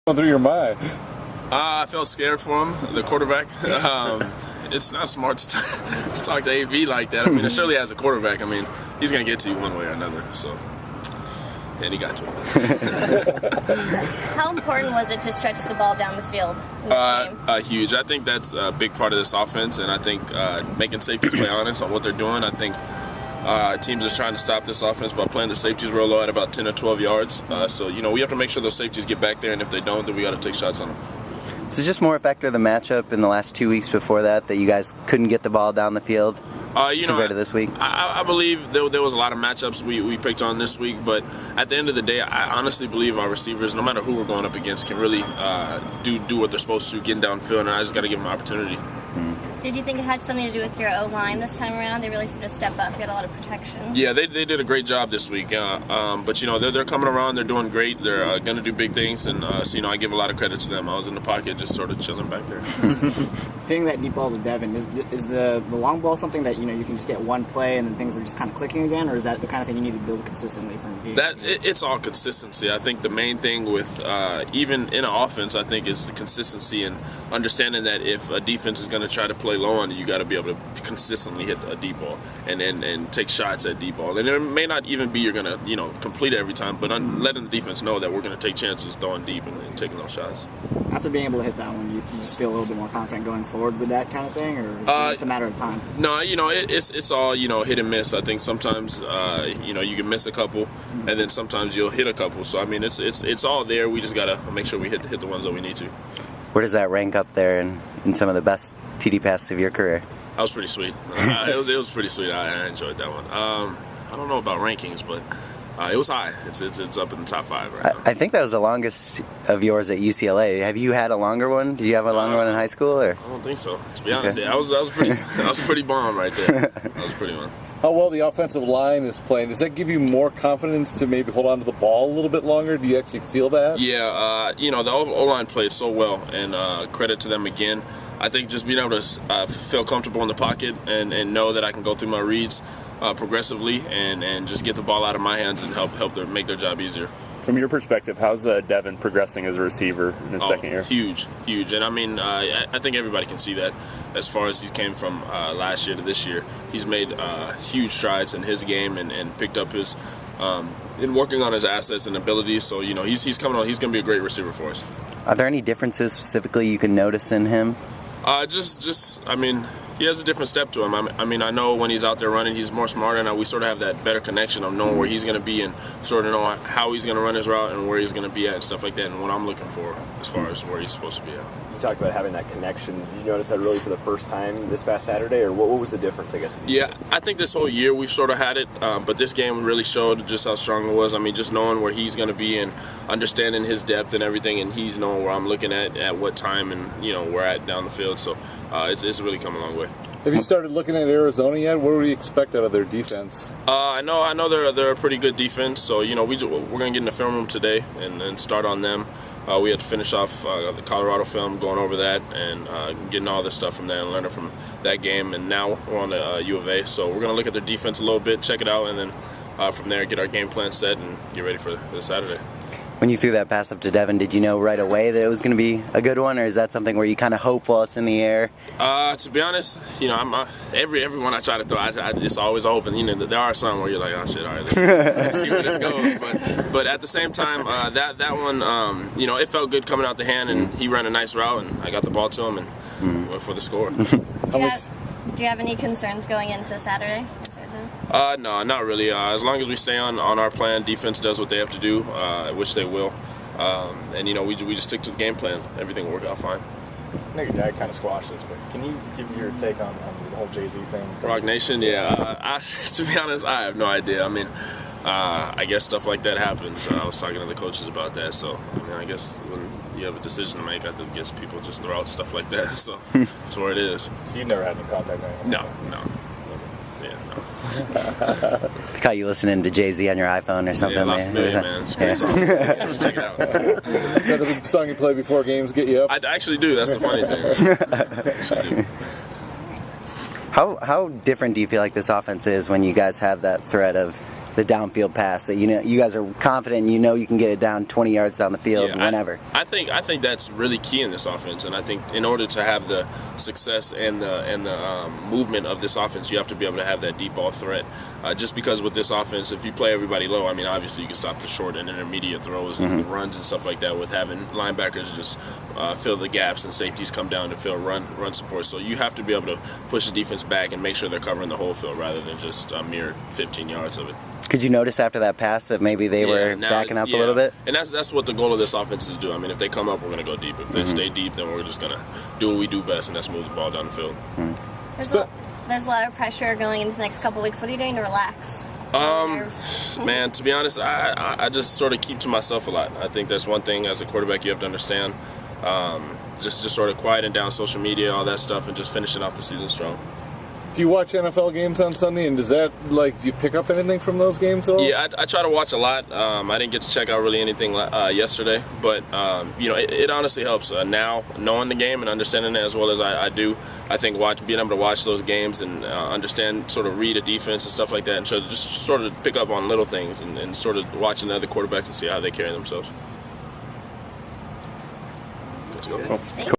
Through your mind? I felt scared for him, the quarterback. It's not smart to talk to AB like that. I mean, surely as a quarterback, I mean, he's going to get to you one way or another. So, and he got to him. How important was it to stretch the ball down the field in this game? Huge. I think that's a big part of this offense, and I think making safeties play honest on what they're doing. I think teams are trying to stop this offense by playing the safeties real low at about 10 or 12 yards. So, we have to make sure those safeties get back there, and if they don't, then we got to take shots on them. So just more a factor of the matchup in the last 2 weeks before that you guys couldn't get the ball down the field compared to this week? I believe there was a lot of matchups we picked on this week, but at the end of the day, I honestly believe our receivers, no matter who we're going up against, can really do what they're supposed to, getting downfield, and I just got to give them an opportunity. Did you think it had something to do with your O-line this time around? They really seemed to step up, get a lot of protection. Yeah, they did a great job this week. But, they're coming around. They're doing great. They're going to do big things. And, so, I give a lot of credit to them. I was in the pocket just sort of chilling back there. Hitting that deep ball to Devin, is the long ball something that, you can just get one play and then things are just kind of clicking again? Or is that the kind of thing you need to build consistently from the game? It's all consistency. I think the main thing with even in an offense, I think, is the consistency and understanding that if a defense is going to try to play low on you, got to be able to consistently hit a deep ball and take shots at deep ball. And it may not even be you're going to complete it every time, but letting the defense know that we're going to take chances throwing deep and taking those shots. After being able to hit that one, you just feel a little bit more confident going forward with that kind of thing, or is it just a matter of time? No, it's all hit and miss. I think sometimes you can miss a couple, and then sometimes you'll hit a couple. So I mean, it's all there. We just got to make sure we hit the ones that we need to. Where does that rank up there in some of the best TD passes of your career? That was pretty sweet. It was pretty sweet. I enjoyed that one. I don't know about rankings, but it was high. It's up in the top 5 right now. I think that was the longest of yours at UCLA. Have you had a longer one? Did you have a longer one in high school? Or? I don't think so. To be honest, yeah, I was pretty bomb right there. That was pretty fun. How well the offensive line is playing, does that give you more confidence to maybe hold on to the ball a little bit longer? Do you actually feel that? Yeah, the O-line played so well, and credit to them again. I think just being able to feel comfortable in the pocket and know that I can go through my reads progressively and just get the ball out of my hands and help make their job easier. From your perspective, how's Devin progressing as a receiver in his second year? Huge. And I mean, I think everybody can see that as far as he came from last year to this year. He's made huge strides in his game and picked up his in working on his assets and abilities. So, he's coming on. He's going to be a great receiver for us. Are there any differences specifically you can notice in him? I mean, he has a different step to him. I mean, I know when he's out there running, he's more smarter, and we sort of have that better connection of knowing where he's going to be and sort of know how he's going to run his route and where he's going to be at and stuff like that, and what I'm looking for as far as where he's supposed to be at. You talked about having that connection. Did you notice that really for the first time this past Saturday, or what was the difference, I guess? Yeah, I think this whole year we've sort of had it, but this game really showed just how strong it was. I mean, just knowing where he's going to be and understanding his depth and everything, and he's knowing where I'm looking at what time and, we're at down the field. So it's really come a long way. Have you started looking at Arizona yet? What do we expect out of their defense? I know they're a pretty good defense. So we're going to get in the film room today and start on them. We had to finish off the Colorado film, going over that and getting all this stuff from there and learning from that game. And now we're on the U of A, so we're going to look at their defense a little bit, check it out, and then from there get our game plan set and get ready for this Saturday. When you threw that pass up to Devin, did you know right away that it was going to be a good one, or is that something where you kind of hope while it's in the air? To be honest, I'm everyone I try to throw, it's always open. There are some where you're like, oh shit, all right, let's see where this goes. But at the same time, that one, it felt good coming out the hand, and he ran a nice route, and I got the ball to him and went for the score. Do you have any concerns going into Saturday? No, not really. As long as we stay on our plan, defense does what they have to do, which they will. And we just stick to the game plan. Everything will work out fine. I know your dad kind of squashed this, but can you give your take on the whole Jay-Z thing? Rock Nation, yeah. To be honest, I have no idea. I mean, I guess stuff like that happens. I was talking to the coaches about that, so I guess when you have a decision to make, I guess people just throw out stuff like that. So that's where it is. So you've never had any contact with anyone? No. Caught you listening to Jay-Z on your iPhone or something. Yeah, man. It's a great song. Just check it out. Is that the song you play before games get you up? I actually do. That's the funny thing. How different do you feel like this offense is when you guys have that threat of the downfield pass that you guys are confident and you can get it down 20 yards down the field whenever. I think that's really key in this offense, and I think in order to have the success and the movement of this offense, you have to be able to have that deep ball threat. Just because with this offense, if you play everybody low, I mean, obviously you can stop the short and intermediate throws and the runs and stuff like that with having linebackers just fill the gaps and safeties come down to fill run support. So you have to be able to push the defense back and make sure they're covering the whole field rather than just a mere 15 yards of it. Could you notice after that pass that maybe they were backing up a little bit? And that's what the goal of this offense is to do. I mean, if they come up, we're going to go deep. If they stay deep, then we're just going to do what we do best, and that's move the ball down the field. There's a lot of pressure going into the next couple weeks. What are you doing to relax? Man, to be honest, I just sort of keep to myself a lot. I think that's one thing as a quarterback you have to understand. Just sort of quieting down social media, all that stuff, and just finishing off the season strong. Do you watch NFL games on Sunday, and do you pick up anything from those games at all? Yeah, I try to watch a lot. I didn't get to check out really anything yesterday, but it honestly helps now knowing the game and understanding it as well as I do. I think being able to watch those games and understand, sort of read a defense and stuff like that, and just sort of pick up on little things and sort of watching the other quarterbacks and see how they carry themselves. Let's go. Cool.